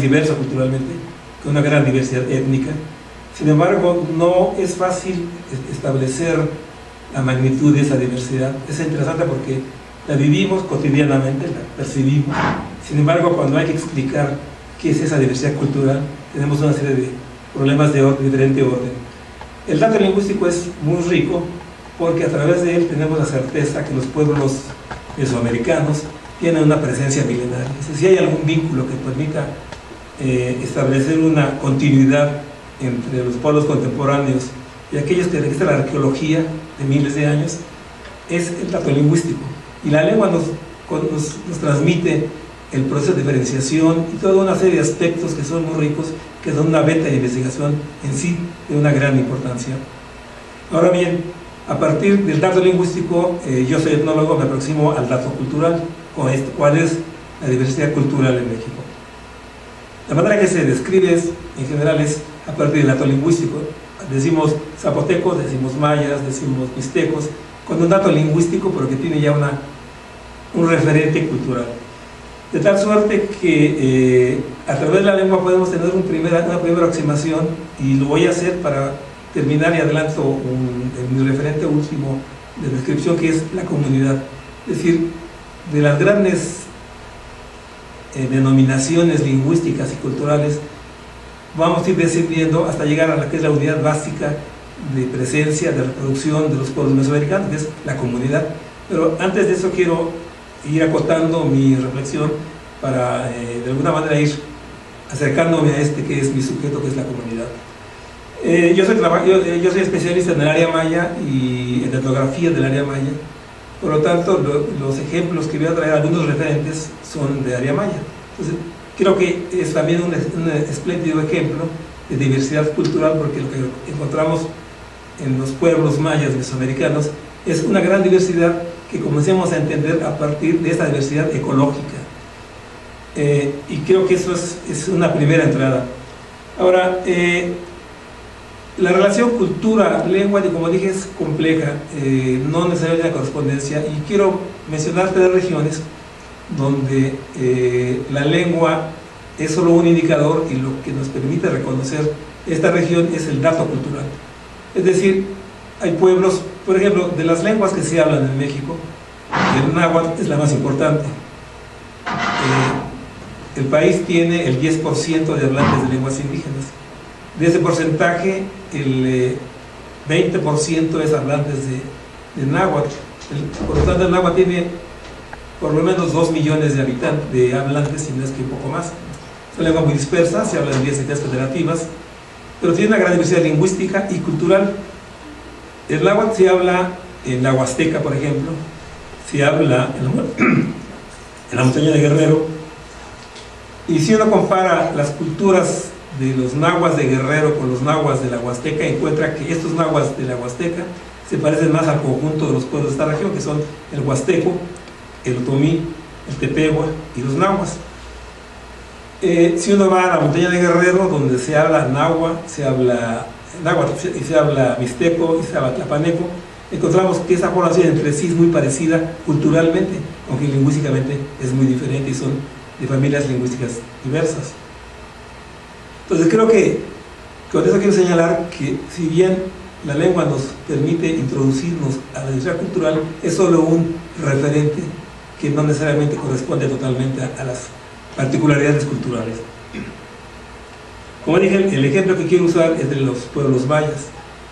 país diverso culturalmente, con una gran diversidad étnica. Sin embargo, no es fácil establecer la magnitud de esa diversidad. Es interesante porque la vivimos cotidianamente, la percibimos. Sin embargo, cuando hay que explicar qué es esa diversidad cultural, tenemos una serie de problemas de diferente orden. El dato lingüístico es muy rico porque a través de él tenemos la certeza que los pueblos mesoamericanos tienen una presencia milenaria. Es decir, si hay algún vínculo que permita establecer una continuidad entre los pueblos contemporáneos y aquellos que registra la arqueología de miles de años, es el dato lingüístico. Y la lengua nos transmite el proceso de diferenciación y toda una serie de aspectos que son muy ricos, que son una beta de investigación en sí de una gran importancia. Ahora bien, a partir del dato lingüístico, yo soy etnólogo, me aproximo al dato cultural. ¿Cuál es la diversidad cultural en México? La manera que se describe en general es a partir del dato lingüístico. Decimos zapotecos, decimos mayas, decimos mixtecos, con un dato lingüístico pero que tiene ya un referente cultural. De tal suerte que a través de la lengua podemos tener una primera aproximación, y lo voy a hacer para terminar y adelanto mi referente último de descripción, que es la comunidad. Es decir, de las grandes denominaciones lingüísticas y culturales, vamos a ir descendiendo hasta llegar a la que es la unidad básica de presencia, de reproducción de los pueblos mesoamericanos, que es la comunidad. Pero antes de eso quiero ir acotando mi reflexión para de alguna manera ir acercándome a este que es mi sujeto, que es la comunidad. Yo soy especialista en el área maya y en etnografía del área maya. Por lo tanto, los ejemplos que voy a traer, algunos referentes, son de área maya. Entonces, creo que es también un espléndido ejemplo de diversidad cultural, porque lo que encontramos en los pueblos mayas mesoamericanos es una gran diversidad que comencemos a entender a partir de esta diversidad ecológica. Y creo que eso es una primera entrada. Ahora, la relación cultura-lengua, como dije, es compleja, no necesariamente la correspondencia, y quiero mencionar 3 regiones donde la lengua es solo un indicador, y lo que nos permite reconocer esta región es el dato cultural. Es decir, hay pueblos, por ejemplo, de las lenguas que se hablan en México, el náhuatl es la más importante. El país tiene el 10% de hablantes de lenguas indígenas. De ese porcentaje, el 20% es hablantes de náhuatl. Por lo tanto, el náhuatl tiene por lo menos 2 millones de habitantes, de hablantes, si no es que un poco más. Es una lengua muy dispersa, se habla en 10 entidades federativas, pero tiene una gran diversidad lingüística y cultural. El náhuatl se habla en la Huasteca, por ejemplo, se habla en la montaña de Guerrero, y si uno compara las culturas de los nahuas de Guerrero con los nahuas de la Huasteca, encuentra que estos nahuas de la Huasteca se parecen más al conjunto de los pueblos de esta región, que son el huasteco, el otomí, el tepehua y los nahuas. Si uno va a la montaña de Guerrero, donde se habla náhuatl, se habla mixteco y se habla tlapaneco, encontramos que esa población entre sí es muy parecida culturalmente, aunque lingüísticamente es muy diferente y son de familias lingüísticas diversas. Entonces creo que con eso quiero señalar que, si bien la lengua nos permite introducirnos a la diversidad cultural, es solo un referente que no necesariamente corresponde totalmente a las particularidades culturales. Como dije, el ejemplo que quiero usar es de los pueblos mayas.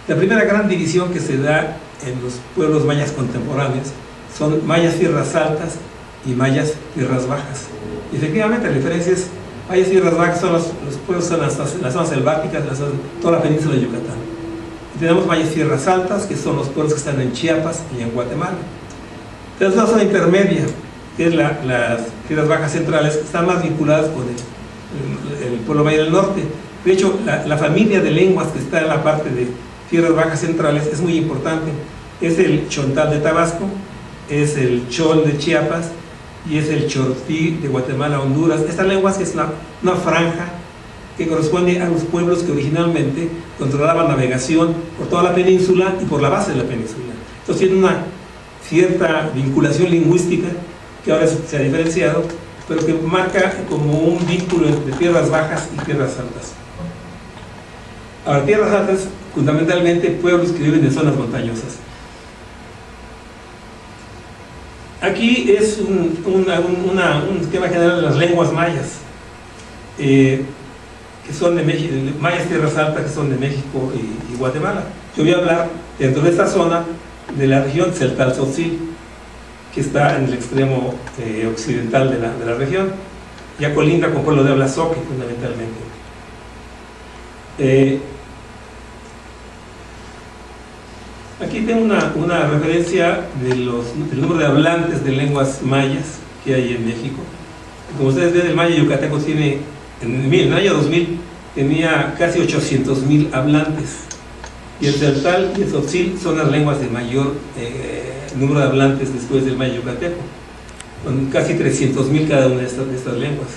La primera gran división que se da en los pueblos mayas contemporáneos son mayas tierras altas y mayas tierras bajas. Y efectivamente la diferencia es: mayas tierras bajas son los pueblos en las zonas selváticas, toda la península de Yucatán. Y tenemos mayas tierras altas, que son los pueblos que están en Chiapas y en Guatemala. Tenemos una zona intermedia, que es las tierras bajas centrales, que están más vinculadas con el pueblo maya del norte. De hecho, la familia de lenguas que está en la parte de tierras bajas centrales es muy importante. Es el chontal de Tabasco, es el chol de Chiapas y es el chortí de Guatemala, Honduras. Estas lenguas, que es una franja que corresponde a los pueblos que originalmente controlaban navegación por toda la península y por la base de la península. Entonces tiene una cierta vinculación lingüística que ahora se ha diferenciado, pero que marca como un vínculo entre tierras bajas y tierras altas. Ahora, tierras altas, fundamentalmente pueblos que viven en zonas montañosas. Aquí es un esquema general de las lenguas mayas, que son de México, mayas tierras altas que son de México y Guatemala. Yo voy a hablar dentro de esta zona de la región Tzeltal-Tzotzil, que está en el extremo occidental de la región, ya colinda con pueblo de habla zoque fundamentalmente. Aquí tengo una referencia del número de hablantes de lenguas mayas que hay en México. Como ustedes ven, el maya yucateco tiene, en el año 2000, tenía casi 800,000 hablantes. Y el tzeltal y el tzotzil son las lenguas de mayor número de hablantes después del maya yucateco, con casi 300,000 cada una de estas lenguas.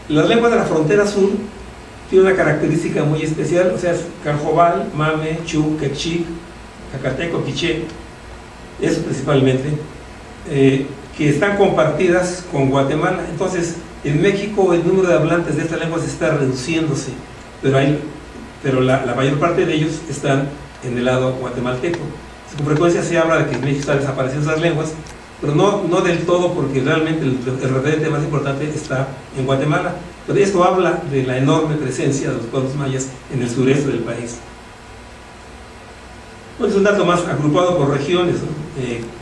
Las lenguas de la frontera sur tienen una característica muy especial, o sea, es Carjobal, Mame, Chu, Quechí, Cacateco, Quiché, eso principalmente, que están compartidas con Guatemala. Entonces, en México el número de hablantes de estas lenguas está reduciéndose, pero la mayor parte de ellos están en el lado guatemalteco. Con frecuencia se habla de que en México están desapareciendo esas lenguas, pero no del todo, porque realmente el referente más importante está en Guatemala. Pero esto habla de la enorme presencia de los pueblos mayas en el sureste del país. Pues es un dato más agrupado por regiones, ¿no?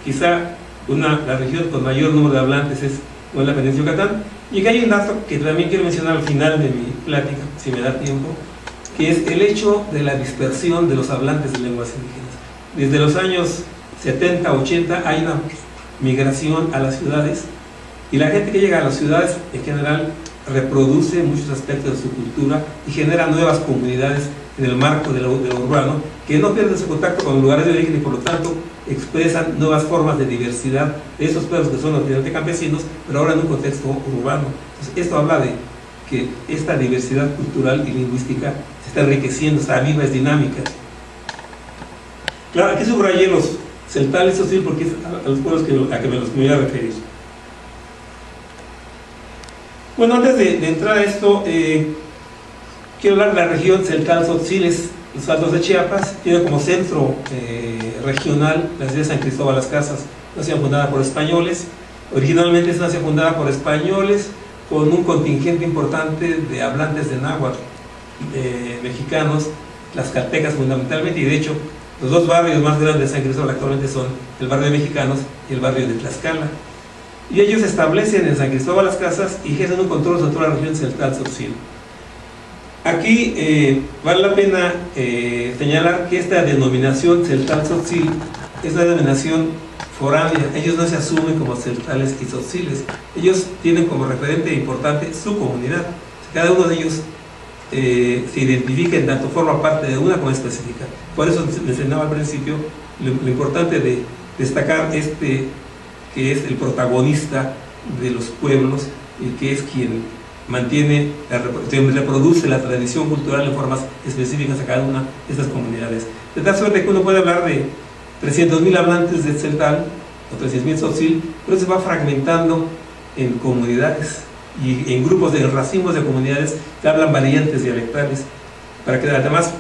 Quizá la región con mayor número de hablantes es la península de Yucatán. Y que hay un dato que también quiero mencionar al final de mi plática, si me da tiempo, que es el hecho de la dispersión de los hablantes de lenguas indígenas. Desde los años 70, 80 hay una migración a las ciudades, y la gente que llega a las ciudades en general reproduce muchos aspectos de su cultura y genera nuevas comunidades en el marco de lo urbano, que no pierden su contacto con los lugares de origen y por lo tanto expresan nuevas formas de diversidad de esos pueblos que son originalmente campesinos, pero ahora en un contexto urbano. Entonces, esto habla de que esta diversidad cultural y lingüística se está enriqueciendo, está viva, es dinámica. Claro, aquí subrayé los tzeltales, eso sí, porque es a los pueblos a que me voy a referir. Bueno, antes de entrar a esto, quiero hablar de la región Tzeltal-Tzotzil, los Altos de Chiapas. Tiene como centro regional la ciudad de San Cristóbal Las Casas, una ciudad fundada por españoles. Originalmente es una ciudad fundada por españoles, con un contingente importante de hablantes de náhuatl, mexicanos, tlaxcaltecas fundamentalmente, y de hecho los dos barrios más grandes de San Cristóbal actualmente son el barrio de mexicanos y el barrio de Tlaxcala. Y ellos se establecen en San Cristóbal Las Casas y ejercen un control sobre toda la región Tzeltal-Tzotzil. Aquí vale la pena señalar que esta denominación Tzeltal-Tzotzil es una denominación foránea. Ellos no se asumen como tzeltales y tzotziles, ellos tienen como referente importante su comunidad. Cada uno de ellos se identifica en tanto forma parte de una como específica. Por eso mencionaba al principio lo importante de destacar que es el protagonista de los pueblos y que es quien mantiene, reproduce la tradición cultural en formas específicas a cada una de estas comunidades. De tal suerte que uno puede hablar de 300,000 hablantes de tzeltal o 300,000 tzotzil, pero se va fragmentando en comunidades y en grupos, en racimos de comunidades que hablan variantes dialectales, para que además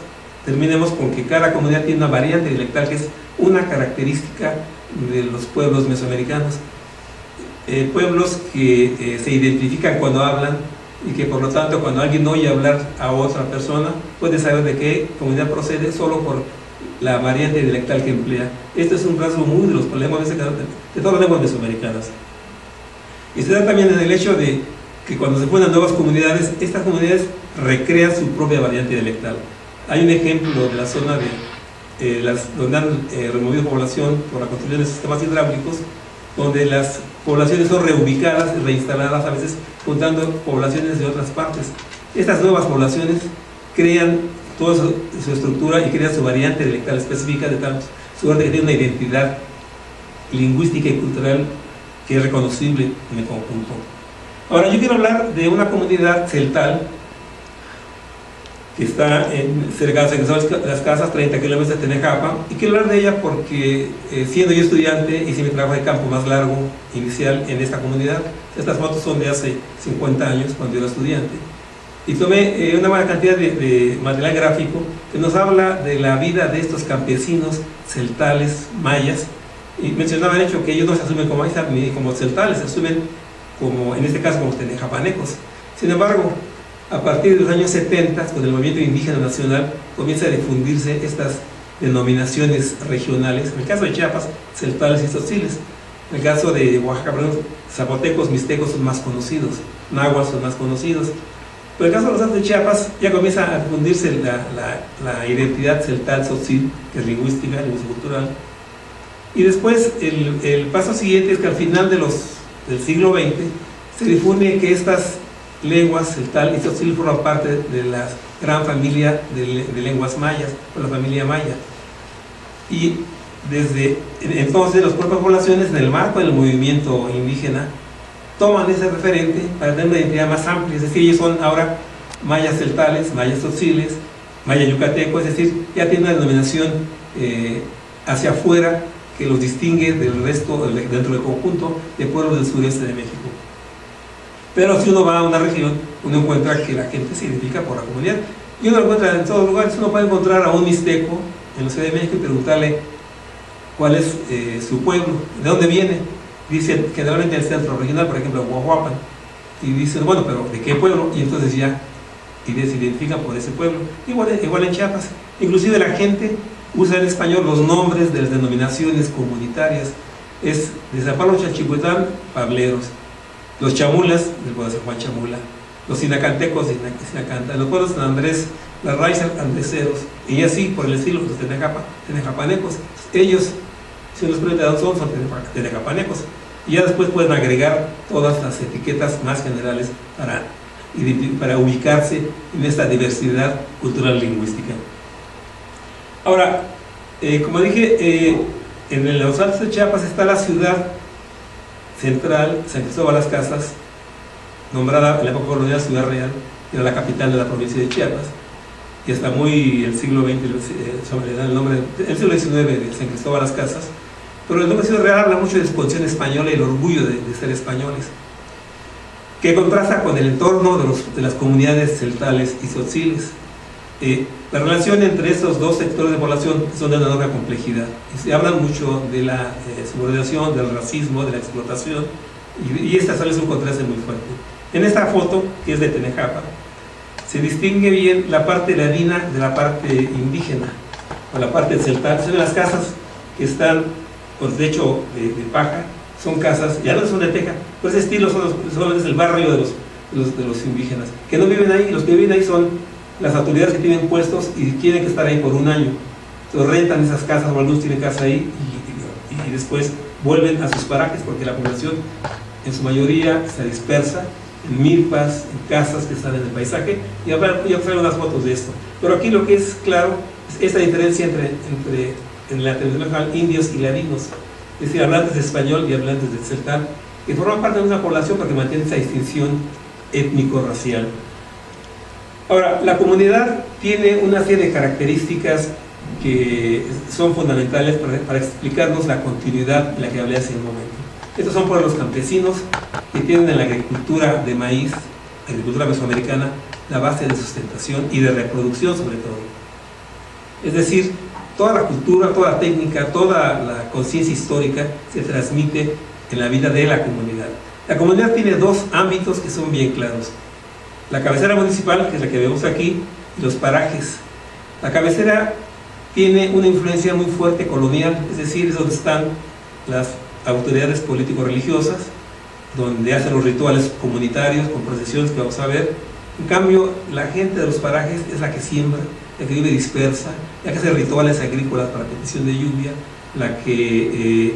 terminemos con que cada comunidad tiene una variante dialectal que es una característica de los pueblos mesoamericanos, pueblos que se identifican cuando hablan y que por lo tanto cuando alguien oye hablar a otra persona puede saber de qué comunidad procede solo por la variante dialectal que emplea. Esto es un rasgo muy de los problemas de todas las lenguas mesoamericanas, y se da también en el hecho de que cuando se fundan nuevas comunidades, estas comunidades recrean su propia variante dialectal. Hay un ejemplo de la zona donde han removido población por la construcción de sistemas hidráulicos, donde las poblaciones son reubicadas, reinstaladas, a veces juntando poblaciones de otras partes. Estas nuevas poblaciones crean toda su estructura y crean su variante dialectal específica, de tal suerte que tiene una identidad lingüística y cultural que es reconocible en el conjunto. Ahora, yo quiero hablar de una comunidad tzeltal que está cerca de las Casas, 30 kilómetros de Tenejapa, y quiero hablar de ella porque siendo yo estudiante hice mi trabajo de campo más largo inicial en esta comunidad. Estas fotos son de hace 50 años, cuando yo era estudiante, y tomé una buena cantidad de material gráfico que nos habla de la vida de estos campesinos celtales, mayas, y mencionaba el hecho que ellos no se asumen como mayas ni como celtales, se asumen como, en este caso, como tenejapanecos. Sin embargo, a partir de los años 70, con el movimiento indígena nacional, comienza a difundirse estas denominaciones regionales. En el caso de Chiapas, celtales y tzotziles. En el caso de Oaxaca, perdón, zapotecos, mixtecos son más conocidos, náhuatl son más conocidos. Pero en el caso de los altos de Chiapas, ya comienza a difundirse la identidad celtal tzotzil, que es lingüística, lingüístico-cultural. Y después, el paso siguiente es que al final del siglo XX se difunde que estas lenguas celtal y tzotzil forman parte de la gran familia de lenguas mayas, o la familia maya. Y desde entonces las propias poblaciones, en el marco del movimiento indígena, toman ese referente para tener una identidad más amplia. Es decir, ellos son ahora mayas celtales, mayas tzotziles, maya yucateco, es decir, ya tienen una denominación hacia afuera que los distingue del resto, dentro del conjunto de pueblos del sureste de México. Pero si uno va a una región, uno encuentra que la gente se identifica por la comunidad, y uno lo encuentra en todos lugares. Uno puede encontrar a un mixteco en la Ciudad de México y preguntarle cuál es su pueblo, de dónde viene. Dicen generalmente el centro regional, por ejemplo, Huahuapan, y dicen, bueno, pero ¿de qué pueblo? Y entonces ya se identifican por ese pueblo. Igual en Chiapas, inclusive la gente usa en español los nombres de las denominaciones comunitarias. Es de Zapalo Chalchihuitán, pableros; los chamulas, del pueblo de San Juan Chamula; los sinacantecos, Sinacanta; los pueblos de San Andrés, las raíces andreceros, y así por el estilo, los tenejapanecos. Ellos, si los preguntan son tenejapanecos, y ya después pueden agregar todas las etiquetas más generales para ubicarse en esta diversidad cultural lingüística. Ahora, como dije, en los Altos de Chiapas está la ciudad central, San Cristóbal Las Casas, nombrada en la época colonial Ciudad Real, era la capital de la provincia de Chiapas, y hasta muy el siglo XX le dan el nombre, el siglo XIX, de San Cristóbal Las Casas. Pero el nombre Ciudad Real habla mucho de la exposición española y el orgullo de ser españoles, que contrasta con el entorno de las comunidades celtales y tzotziles. La relación entre estos dos sectores de población son de una enorme complejidad, y se habla mucho de la subordinación, del racismo, de la explotación, y esta sale un contraste muy fuerte. En esta foto, que es de Tenejapa, se distingue bien la parte ladina de la parte indígena, o la parte celtal. Son las casas que están con techo de paja, son casas, ya no son de teja, pues ese estilo es el barrio de los indígenas, que no viven ahí. Los que viven ahí son las autoridades que tienen puestos y tienen que estar ahí por un año. Entonces rentan esas casas, o algunos tienen casa ahí, y después vuelven a sus parajes, porque la población en su mayoría se dispersa en milpas, en casas que están en el paisaje, y ya traigo unas fotos de esto. Pero aquí lo que es claro es esta diferencia en la televisión nacional, indios y ladinos, es decir, hablantes de español y hablantes de celtal, que forman parte de una población porque mantiene esa distinción étnico-racial. Ahora, la comunidad tiene una serie de características que son fundamentales para explicarnos la continuidad de la que hablé hace un momento. Estos son pueblos campesinos que tienen en la agricultura de maíz, agricultura mesoamericana, la base de sustentación y de reproducción sobre todo. Es decir, toda la cultura, toda la técnica, toda la conciencia histórica se transmite en la vida de la comunidad. La comunidad tiene dos ámbitos que son bien claros: la cabecera municipal, que es la que vemos aquí, y los parajes. La cabecera tiene una influencia muy fuerte colonial, es decir, es donde están las autoridades político-religiosas, donde hacen los rituales comunitarios con procesiones que vamos a ver. En cambio, la gente de los parajes es la que siembra, la que vive dispersa, la que hace rituales agrícolas para petición de lluvia, la que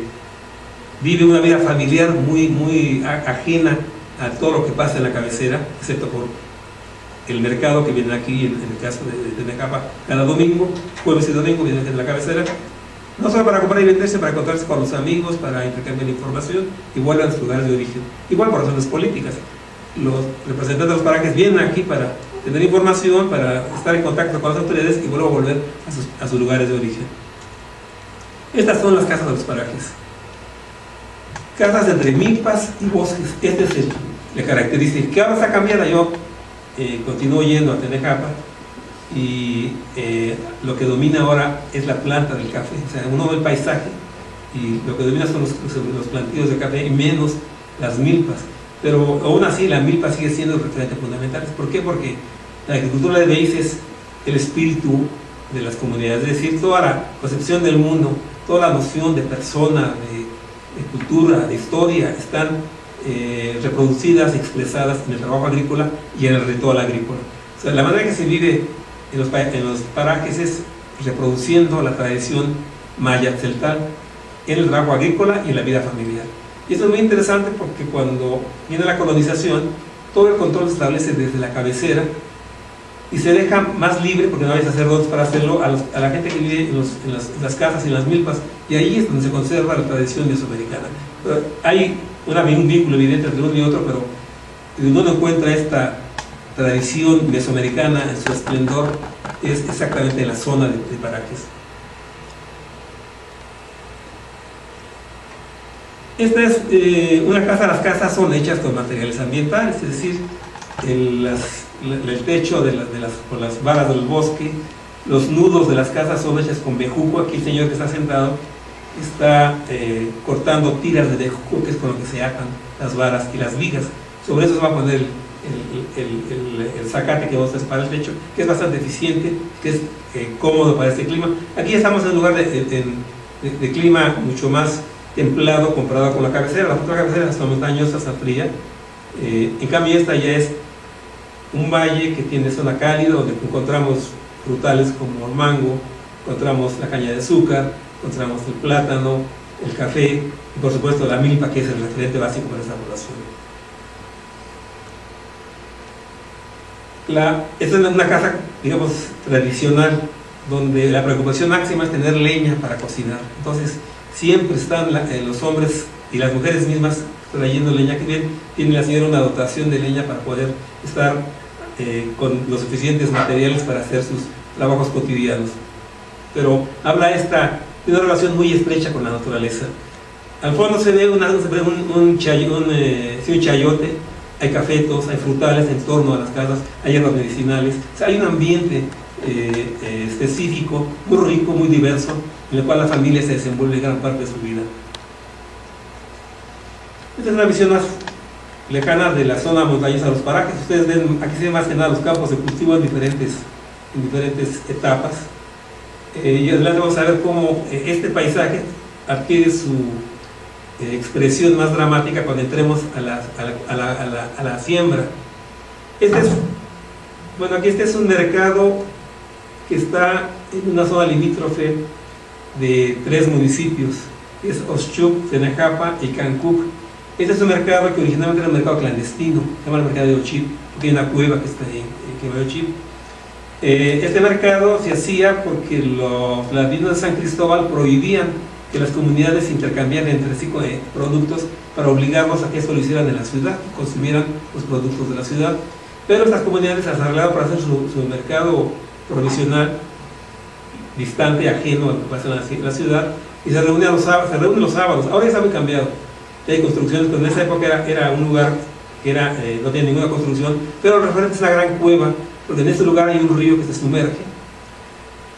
vive una vida familiar muy ajena a todo lo que pasa en la cabecera, excepto por el mercado que viene aquí, en el caso de Tenejapa, cada domingo, jueves y domingo vienen a la cabecera, no solo para comprar y venderse, para encontrarse con los amigos, para intercambiar información, y vuelven a sus lugares de origen. Igual por razones políticas. Los representantes de los parajes vienen aquí para tener información, para estar en contacto con las autoridades y luego volver a sus lugares de origen. Estas son las casas de los parajes. Casas entre milpas y bosques. Esta es la característica. Que ahora está cambiada. Yo continúo yendo a Tenejapa y lo que domina ahora es la planta del café. O sea, uno ve el paisaje y lo que domina son los plantíos de café y menos las milpas. Pero aún así la milpa sigue siendo el referente fundamental. ¿Por qué? Porque la agricultura de maíz es el espíritu de las comunidades, es decir, toda la concepción del mundo, toda la noción de persona, de cultura, de historia, están reproducidas, expresadas en el trabajo agrícola y en el ritual agrícola. O sea, la manera que se vive en los parajes es reproduciendo la tradición maya celtal en el trabajo agrícola y en la vida familiar. Y esto es muy interesante porque cuando viene la colonización, todo el control se establece desde la cabecera y se deja más libre, porque no hay sacerdotes para hacerlo, a la gente que vive en las casas y en las milpas, y ahí es donde se conserva la tradición mesoamericana. Pero hay un vínculo evidente entre uno y otro, pero donde uno encuentra esta tradición mesoamericana en su esplendor es exactamente en la zona de parajes. Esta es una casa. Las casas son hechas con materiales ambientales, es decir, el techo con las varas del bosque, los nudos de las casas son hechas con bejuco. Aquí el señor que está sentado está cortando tiras de bejuco, que es con lo que se atan las varas y las vigas. Sobre eso se va a poner el zacate que vamos a hacer para el techo, que es bastante eficiente, que es cómodo para este clima. Aquí estamos en un lugar de clima mucho más templado comparado con la cabecera. La otra cabecera está montañosa, está fría. En cambio esta ya es un valle que tiene zona cálida, donde encontramos frutales como el mango, encontramos la caña de azúcar, encontramos el plátano, el café y por supuesto la milpa, que es el referente básico para esta población. Esta es una casa, digamos, tradicional, donde la preocupación máxima es tener leña para cocinar. Entonces siempre están los hombres y las mujeres mismas trayendo leña, que bien tiene la señora una dotación de leña para poder estar con los suficientes materiales para hacer sus trabajos cotidianos. Pero de una relación muy estrecha con la naturaleza. Al fondo se ve un chayote, hay cafetos, hay frutales en torno a las casas, hay hierbas medicinales. O sea, hay un ambiente específico, muy rico, muy diverso, en el cual la familia se desenvuelve gran parte de su vida. Esta es una visión más lejana de la zona montañosa de los parajes. Ustedes ven, aquí se ven más que nada los campos de cultivo en diferentes etapas. Y adelante vamos a ver cómo este paisaje adquiere su expresión más dramática cuando entremos a la siembra. Aquí este es un mercado que está en una zona limítrofe de 3 municipios, es Oxchuc, Tenejapa y Cancuc. Este es un mercado que originalmente era un mercado clandestino, se llama el mercado de Ochip, porque hay una cueva que está ahí, que va a Ochip. Este mercado se hacía porque los ladinos de San Cristóbal prohibían que las comunidades intercambiaran entre sí productos para obligarlos a que esto lo hicieran en la ciudad, que consumieran los productos de la ciudad. Pero estas comunidades se arreglaron para hacer su mercado provisional, distante, ajeno a lo que pasa en la ciudad, y se reúnen los sábados. Ahora ya está muy cambiado, ya hay construcciones, pero en esa época era un lugar que no tenía ninguna construcción, pero referente es la gran cueva, porque en este lugar hay un río que se sumerge,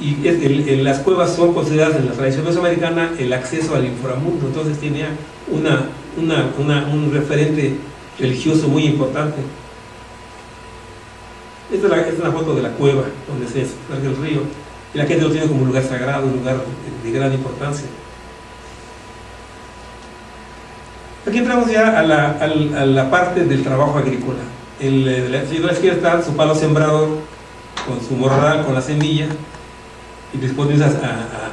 y las cuevas son consideradas en la tradición mesoamericana el acceso al inframundo. Entonces tenía un referente religioso muy importante. Esta es una foto de la cueva donde se sumerge el río, y la gente lo tiene como un lugar sagrado, un lugar de gran importancia. Aquí entramos ya a la parte del trabajo agrícola. La señora izquierda está su palo sembrador con su morral, con la semilla, y disponibles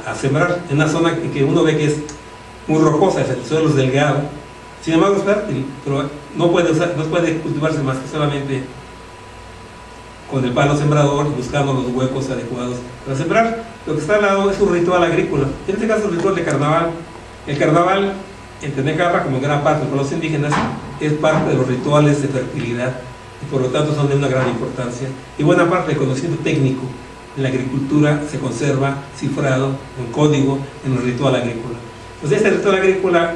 a sembrar en una zona que uno ve que es muy rocosa, el suelo es delgado, sin embargo es fértil, pero no puede cultivarse más que solamente con el palo sembrador, buscando los huecos adecuados para sembrar. Lo que está al lado es un ritual agrícola, en este caso el ritual de carnaval. El carnaval en Tenejapa, como en gran parte de los pueblos indígenas, es parte de los rituales de fertilidad. y por lo tanto son de una gran importancia, y buena parte del conocimiento técnico en la agricultura se conserva cifrado en código en el ritual agrícola. Entonces este ritual agrícola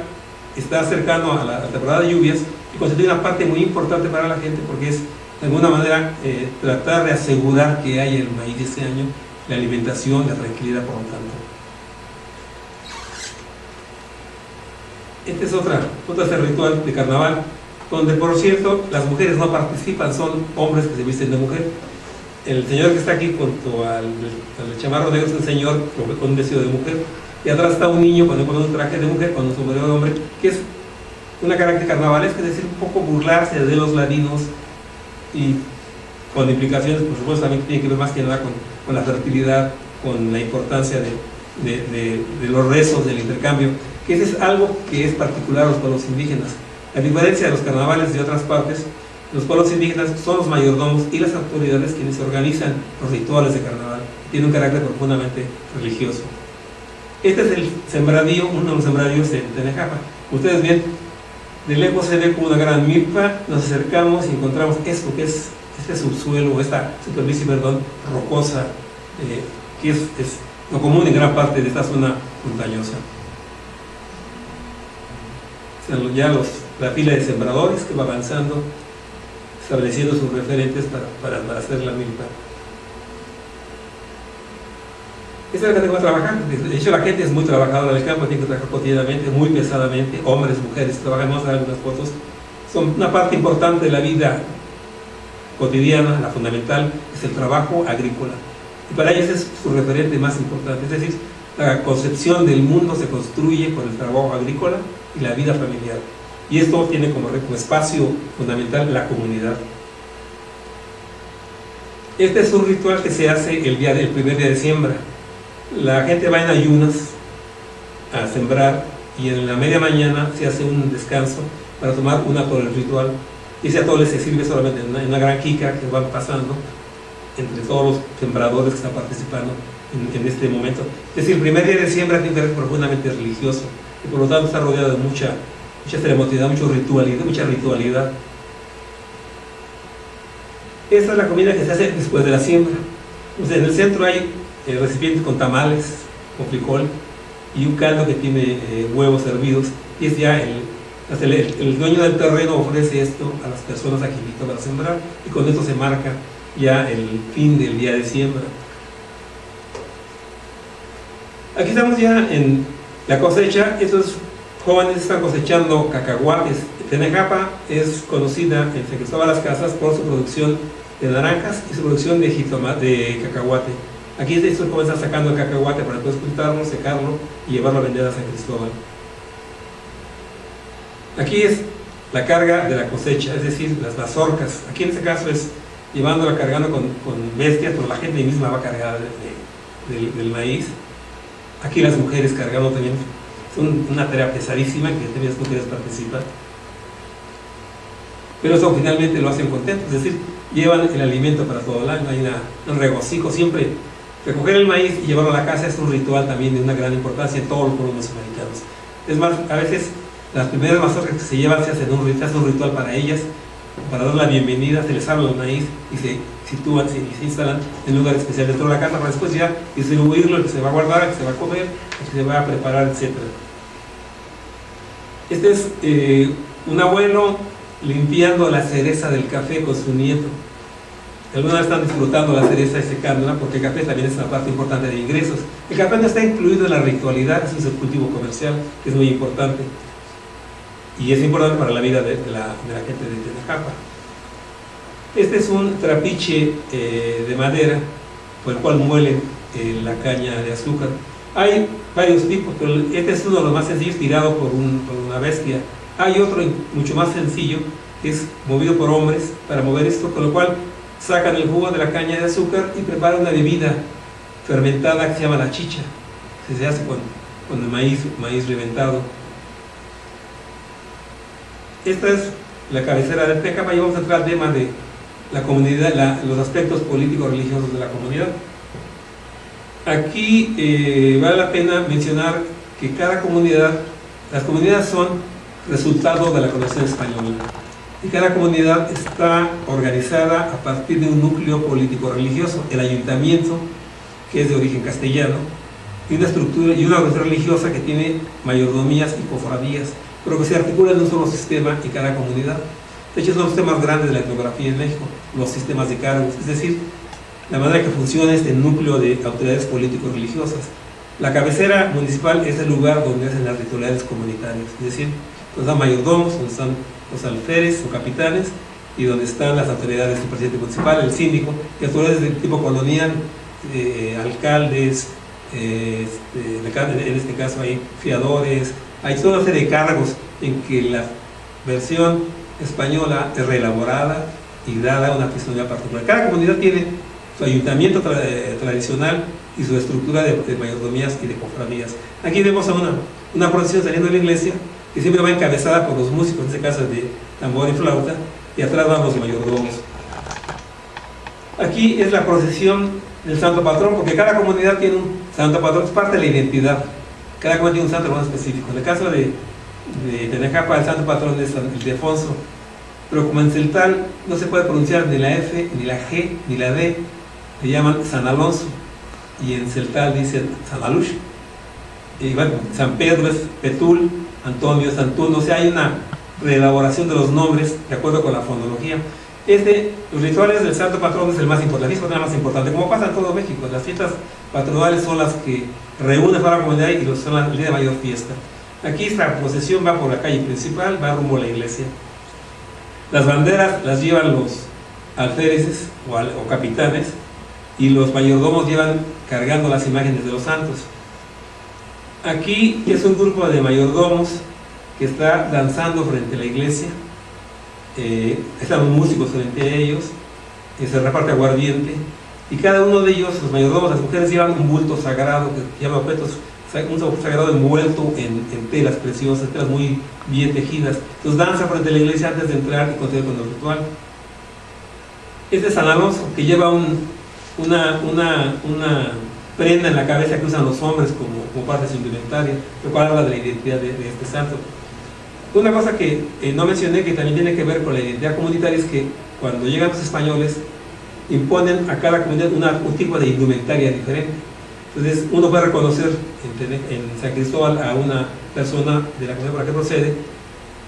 está cercano a la temporada de lluvias y constituye una parte muy importante para la gente, porque es de alguna manera tratar de asegurar que haya el maíz este año, la alimentación, la tranquilidad por lo tanto. Este es otro ritual de carnaval, donde por cierto las mujeres no participan, son hombres que se visten de mujer. El señor que está aquí junto al chamarro negro es un señor con un vestido de mujer, y atrás está un niño con un traje de mujer, con un sombrero de hombre, que es una característica carnavalesca, es decir, un poco burlarse de los ladinos, y con implicaciones, por supuesto, también tiene que ver más que nada con la fertilidad, con la importancia de los rezos, del intercambio, que ese es algo que es particular a los pueblos indígenas. A diferencia de los carnavales de otras partes, los pueblos indígenas son los mayordomos y las autoridades quienes organizan los rituales de carnaval. Tiene un carácter profundamente religioso. Este es el sembradío, uno de los sembradíos de Tenejapa. Ustedes ven, de lejos se ve como una gran milpa, nos acercamos y encontramos esto que es este subsuelo, esta superficie, rocosa, que es lo común en gran parte de esta zona montañosa. Ya la fila de sembradores que va avanzando, estableciendo sus referentes para hacer la milpa. Esta es la que tengo que trabajar. De hecho, la gente es muy trabajadora del campo, tiene que trabajar cotidianamente, muy pesadamente, hombres, mujeres, trabajamos en algunas fotos. Son una parte importante de la vida cotidiana, la fundamental, es el trabajo agrícola. Y para ellos es su referente más importante. Es decir, la concepción del mundo se construye con el trabajo agrícola y la vida familiar. Y esto tiene como espacio fundamental la comunidad. Este es un ritual que se hace el primer día de siembra. La gente va en ayunas a sembrar y en la media mañana se hace un descanso para tomar un atole ritual. Y ese atole se sirve solamente en una gran quica que van pasando entre todos los sembradores que están participando en este momento. Es decir, el primer día de siembra tiene un carácter profundamente religioso y por lo tanto está rodeado de mucha ceremoniosidad, mucha ritualidad. Esta es la comida que se hace después de la siembra. Entonces, en el centro hay recipientes con tamales, con frijol y un caldo que tiene huevos hervidos, y es ya el dueño del terreno ofrece esto a las personas a quien invita para sembrar, y con esto se marca ya el fin del día de siembra. Aquí estamos ya en la cosecha. Estos jóvenes están cosechando cacahuates. Tenejapa es conocida en San Cristóbal de las Casas por su producción de naranjas y su producción de cacahuate. Aquí estos jóvenes están sacando el cacahuate para después juntarlo, secarlo y llevarlo a vender a San Cristóbal. Aquí es la carga de la cosecha, es decir, las mazorcas. Aquí en este caso es llevándola, cargando con bestias, pero la gente misma va cargada del maíz. Aquí las mujeres cargando también, es una tarea pesadísima que también las mujeres participan. Pero eso finalmente lo hacen contentos, es decir, llevan el alimento para todo el año, hay un regocijo siempre. Recoger el maíz y llevarlo a la casa es un ritual también de una gran importancia en todos los pueblos mesoamericanos. Es más, a veces las primeras mazorcas que se llevan se hace un ritual para ellas, para dar la bienvenida, se les habla el maíz y se sitúan y se instalan en un lugar especial dentro de la casa para después ya distribuirlo, el que se va a guardar, el que se va a comer, el que se va a preparar, etc. Este es un abuelo limpiando la cereza del café con su nieto. Algunas están disfrutando la cereza y secándola porque el café también es una parte importante de ingresos. El café no está incluido en la ritualidad, es un cultivo comercial que es muy importante. Y es importante para la vida de la gente de Tenejapa. Este es un trapiche de madera por el cual muelen la caña de azúcar. Hay varios tipos, pero este es uno de los más sencillos, tirado por una bestia. Hay otro mucho más sencillo, que es movido por hombres para mover esto, con lo cual sacan el jugo de la caña de azúcar y preparan una bebida fermentada que se llama la chicha, que se hace con el maíz reventado. Esta es la cabecera de Tenejapa y vamos a entrar al tema de la comunidad, los aspectos políticos religiosos de la comunidad. Aquí vale la pena mencionar que cada comunidad, las comunidades son resultado de la colonización española. y cada comunidad está organizada a partir de un núcleo político-religioso, el ayuntamiento, que es de origen castellano, y una estructura y una organización religiosa que tiene mayordomías y cofradías, pero que se articula en un solo sistema en cada comunidad. De hecho, son los temas grandes de la etnografía en México, los sistemas de cargos, es decir, la manera que funciona este núcleo de autoridades político-religiosas. La cabecera municipal es el lugar donde hacen las ritualidades comunitarias, es decir, donde están mayordomos, donde están los alférez o capitanes, y donde están las autoridades del presidente municipal, el síndico, y autoridades del tipo colonial, alcaldes, en este caso hay fiadores, hay toda una serie de cargos en que la versión española es reelaborada y dada una fisonomía particular. Cada comunidad tiene su ayuntamiento tradicional y su estructura de mayordomías y de cofradías. Aquí vemos a una procesión saliendo de la iglesia que siempre va encabezada por los músicos, en este caso de tambor y flauta, y atrás van los mayordomos. Aquí es la procesión del santo patrón, porque cada comunidad tiene un santo patrón, es parte de la identidad. Cada comunidad tiene un santo patrón específico. En el caso de Tenejapa, el santo patrón es San Ildefonso, pero como en celtal no se puede pronunciar ni la F, ni la G, ni la D, le llaman San Alonso, y en celtal dicen San Alush. Y bueno, San Pedro es Petul, Antonio es Antún, o sea, hay una reelaboración de los nombres de acuerdo con la fonología. Los rituales del santo patrón es el más importante, la fiesta patronal más importante, como pasa en todo México. Las fiestas patronales son las que reúnen a la comunidad y son el día de mayor fiesta. Aquí esta procesión va por la calle principal, va rumbo a la iglesia. Las banderas las llevan los alféreces o capitanes, y los mayordomos llevan cargando las imágenes de los santos. Aquí es un grupo de mayordomos que está danzando frente a la iglesia. Están los músicos frente a ellos, se reparte aguardiente, y cada uno de ellos, los mayordomos, las mujeres, llevan un bulto sagrado que se llama objetos, un bulto sagrado envuelto en telas preciosas, telas muy bien tejidas. Entonces danzan frente a la iglesia antes de entrar y continuar con el ritual. Este es San Alonso, que lleva una prenda en la cabeza que usan los hombres como parte de su indumentaria, lo cual habla de la identidad de este santo. Una cosa que no mencioné, que también tiene que ver con la identidad comunitaria, es que cuando llegan los españoles imponen a cada comunidad un tipo de indumentaria diferente. Entonces uno puede reconocer en San Cristóbal a una persona de la comunidad por la que procede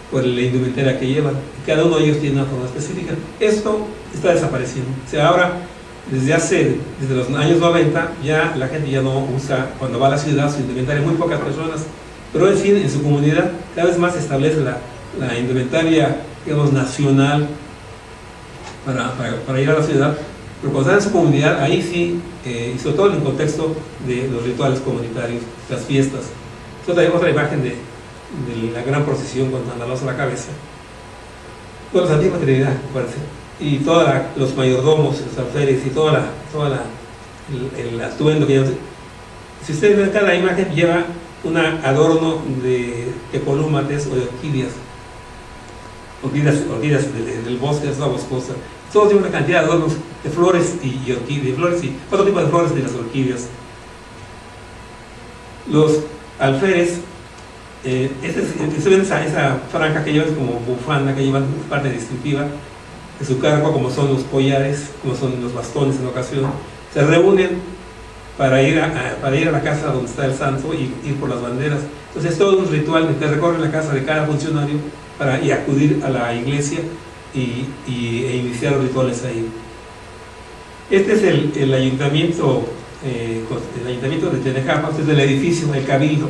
por la indumentaria que llevan, y cada uno de ellos tiene una forma específica. Esto está desapareciendo. O sea, ahora, desde los años 90, ya la gente ya no usa, cuando va a la ciudad, su indumentaria, muy pocas personas, pero en su comunidad cada vez más se establece la indumentaria, digamos, nacional para ir a la ciudad, pero cuando están en su comunidad, ahí sí, y sobre todo en el contexto de los rituales comunitarios, las fiestas. Esto también otra imagen de la gran procesión con San Alonso a la cabeza, con la Santísima Trinidad, acuérdense, y todos los mayordomos, los alférez y todo el atuendo que llevan. Si ustedes ven, cada imagen lleva un adorno de tepolúmates o de orquídeas del bosque, es una boscosa. Todos tienen una cantidad de adornos de flores y orquídeas, flores y otro tipo de flores de las orquídeas. Los alférez, se ven esa franja que llevan como bufanda, que llevan parte distintiva de su cargo, como son los collares, como son los bastones en ocasión. Se reúnen para ir a la casa donde está el santo y ir por las banderas. Entonces es todo un ritual en que recorren la casa de cada funcionario y acudir a la iglesia e iniciar los rituales ahí. Este es el ayuntamiento de Tenejapa, este es el edificio, el cabildo.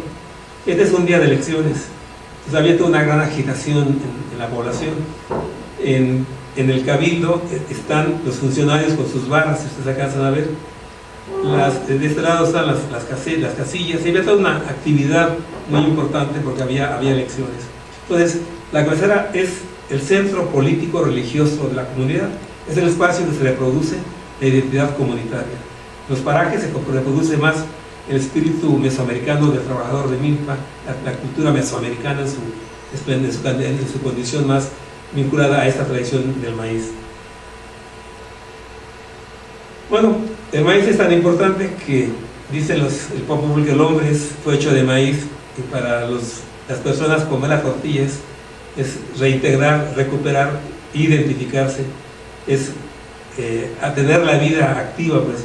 Este es un día de elecciones. Entonces había toda una gran agitación en la población. En el cabildo están los funcionarios con sus barras, si ustedes alcanzan a ver. De este lado están las casillas, y había toda una actividad muy importante porque había elecciones. Entonces, la cabecera es el centro político religioso de la comunidad, es el espacio donde se reproduce la identidad comunitaria. En los parajes se reproduce más el espíritu mesoamericano del trabajador de milpa, la cultura mesoamericana en su condición más vinculada a esta tradición del maíz. Bueno, el maíz es tan importante que dicen el Popol Vuh que el hombre fue hecho de maíz, y para las personas comer las tortillas es reintegrar, recuperar identificarse, es a tener la vida activa. Pues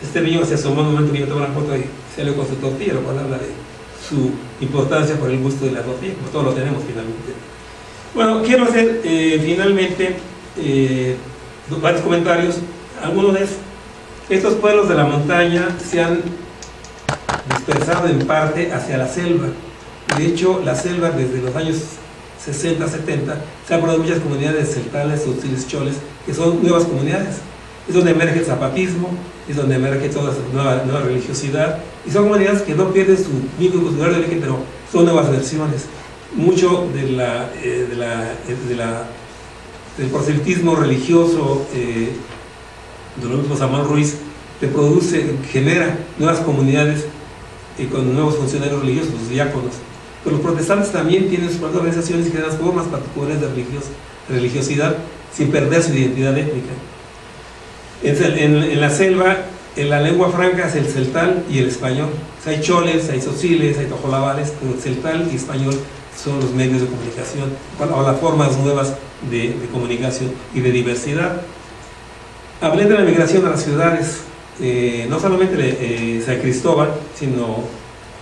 este niño se asomó en un momento que yo tomé una foto y salió con su tortilla, lo cual habla de su importancia por el gusto de la tortilla, como todos lo tenemos finalmente. Bueno, quiero hacer finalmente varios comentarios. Algunos de estos pueblos de la montaña se han dispersado en parte hacia la selva. De hecho, la selva desde los años 60, 70 se han formado muchas comunidades celtales, tzotziltes, choles, que son nuevas comunidades. Es donde emerge el zapatismo, es donde emerge toda esa nueva religiosidad, y son comunidades que no pierden su vínculo con su lugar de origen, pero son nuevas versiones. Mucho del proselitismo religioso de los mismos Samuel Ruiz genera nuevas comunidades con nuevos funcionarios religiosos, los diáconos. Pero los protestantes también tienen sus propias organizaciones y generan formas particulares de religiosidad sin perder su identidad étnica. En la selva, en la lengua franca es el celtal y el español. O sea, hay choles, hay tzotziltes, hay tojolabales, pero el celtal y español son los medios de comunicación o las formas nuevas de comunicación y de diversidad. Hablé de la migración a las ciudades, no solamente San Cristóbal, sino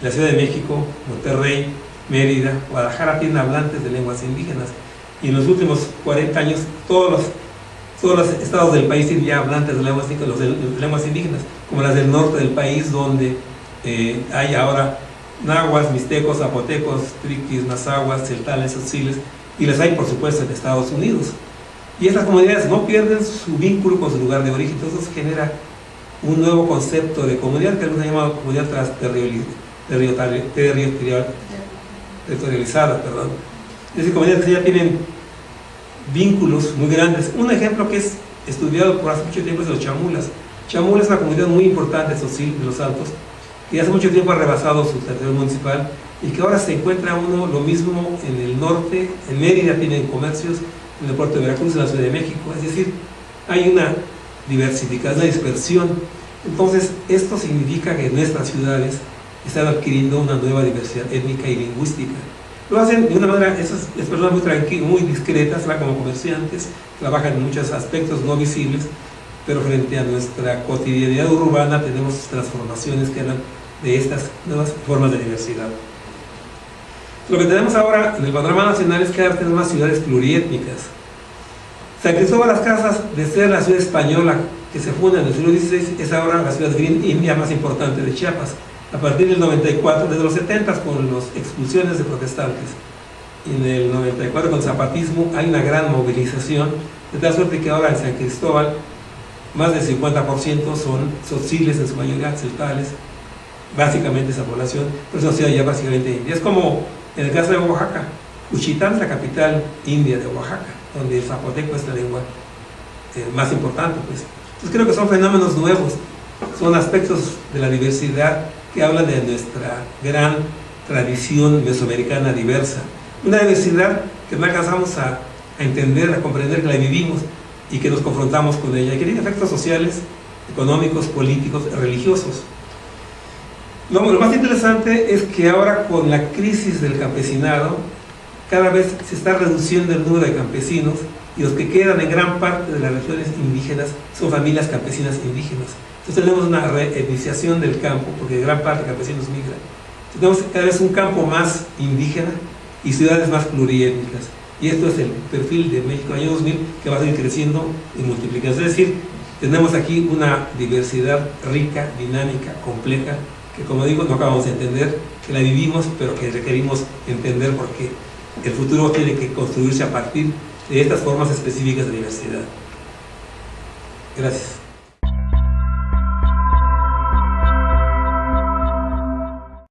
la Ciudad de México, Monterrey, Mérida, Guadalajara tienen hablantes de lenguas indígenas, y en los últimos 40 años todos los estados del país tienen ya hablantes de lenguas indígenas, como las del norte del país, donde hay ahora náhuatl, mixtecos, zapotecos, triquis, mazahuas, celtales, tzotziles, y las hay por supuesto en Estados Unidos. Y estas comunidades no pierden su vínculo con su lugar de origen, entonces genera un nuevo concepto de comunidad que algunos han llamado comunidad territorializada, perdón. Es decir, comunidades que ya tienen vínculos muy grandes. Un ejemplo que es estudiado por hace mucho tiempo es los chamulas. Chamula es una comunidad muy importante de los Altos, que hace mucho tiempo ha rebasado su territorio municipal y que ahora se encuentra lo mismo en el norte. En Mérida tienen comercios, en el puerto de Veracruz, en la Ciudad de México. Es decir, hay una diversificación, una dispersión. Entonces, esto significa que nuestras ciudades están adquiriendo una nueva diversidad étnica y lingüística. Lo hacen de una manera, esas personas muy tranquilas, muy discretas, van como comerciantes, trabajan en muchos aspectos no visibles, pero frente a nuestra cotidianidad urbana tenemos transformaciones que hablan de estas nuevas formas de diversidad. Lo que tenemos ahora en el panorama nacional es que ahora tenemos más ciudades pluriétnicas. San Cristóbal de las Casas, de ser la ciudad española que se funda en el siglo XVI, es ahora la ciudad india más importante de Chiapas. A partir del 94, desde los 70 con las expulsiones de protestantes, y en el 94 con el zapatismo, hay una gran movilización, de tal suerte que ahora en San Cristóbal más del 50% son tzotziltes, en su mayoría celtales, básicamente esa población, pero es una ciudad ya básicamente india. Es como en el caso de Oaxaca. Juchitán es la capital india de Oaxaca, donde el zapoteco es la lengua más importante, pues. Entonces creo que son fenómenos nuevos, son aspectos de la diversidad que hablan de nuestra gran tradición mesoamericana diversa, una diversidad que no alcanzamos a entender, a comprender, que la vivimos y que nos confrontamos con ella, y que tiene efectos sociales, económicos, políticos, religiosos. Lo más interesante es que ahora, con la crisis del campesinado, cada vez se está reduciendo el número de campesinos, y los que quedan en gran parte de las regiones indígenas son familias campesinas indígenas. Entonces tenemos una reetniciación del campo, porque gran parte de campesinos migran. Entonces tenemos cada vez un campo más indígena y ciudades más pluriétnicas. Y esto es el perfil de México año 2000, que va a seguir creciendo y multiplicando. Es decir, tenemos aquí una diversidad rica, dinámica, compleja, que, como digo, no acabamos de entender, que la vivimos, pero que requerimos entender, porque el futuro tiene que construirse a partir de estas formas específicas de diversidad. Gracias.